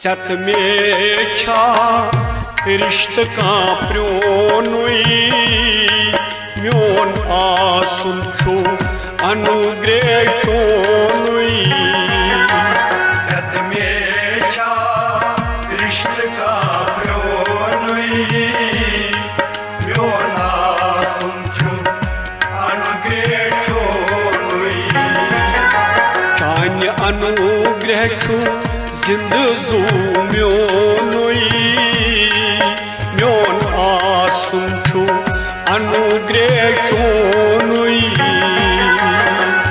चत में छा रिश्त का प्रोनुई म्योन आसुन छु अनुग्रह चोनुई चत में छा रिश्त का प्रोनुई म्योन आसुन छु अनुग्रह चोनुई चान्य अनुग्रह छु जिंद जू म्योनुई म्योन आसुन छु अनुग्रह चोनुई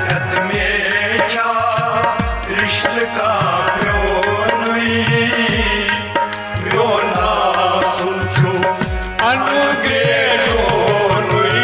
चत में छा रिश्त का प्रोनुई म्योन आसुन छु अनुग्रह चोनुई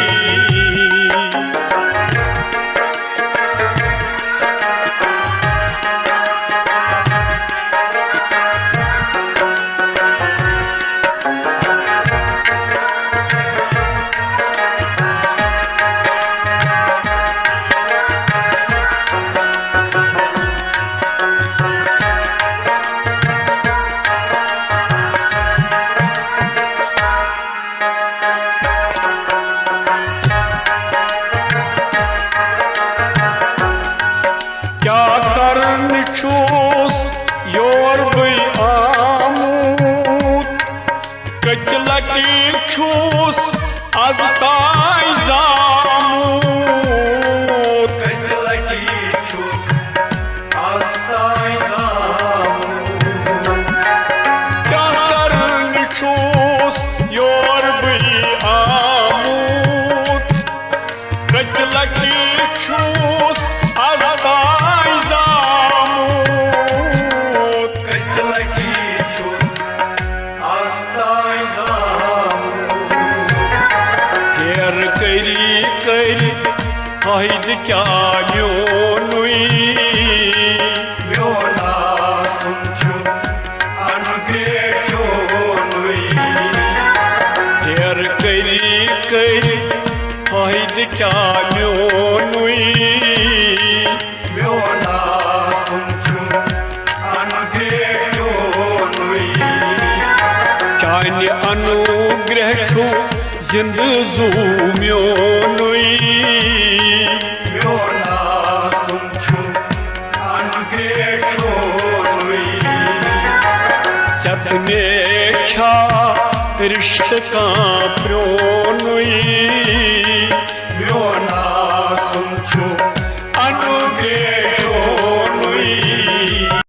क्या करन छूस योर बई आमूत कच लटी छूस आज ताई जामूत कच लटी छूस आज ताई जामूत क्या करन छूस योर बई आमूत कच लटी छूस आज फायद क्या म्योनुई म्योन आसुन छु अनुग्रह चोनुई ढेर करी फायद क्या म्योनुई म्योन आसुन छु अनुग्रह चोनुई चान्य अनुग्रह छु जिंद जू म्योनुई म्योन आसुन छु अनुग्रह चोनुई चत में छा रिश्त का प्रोनुई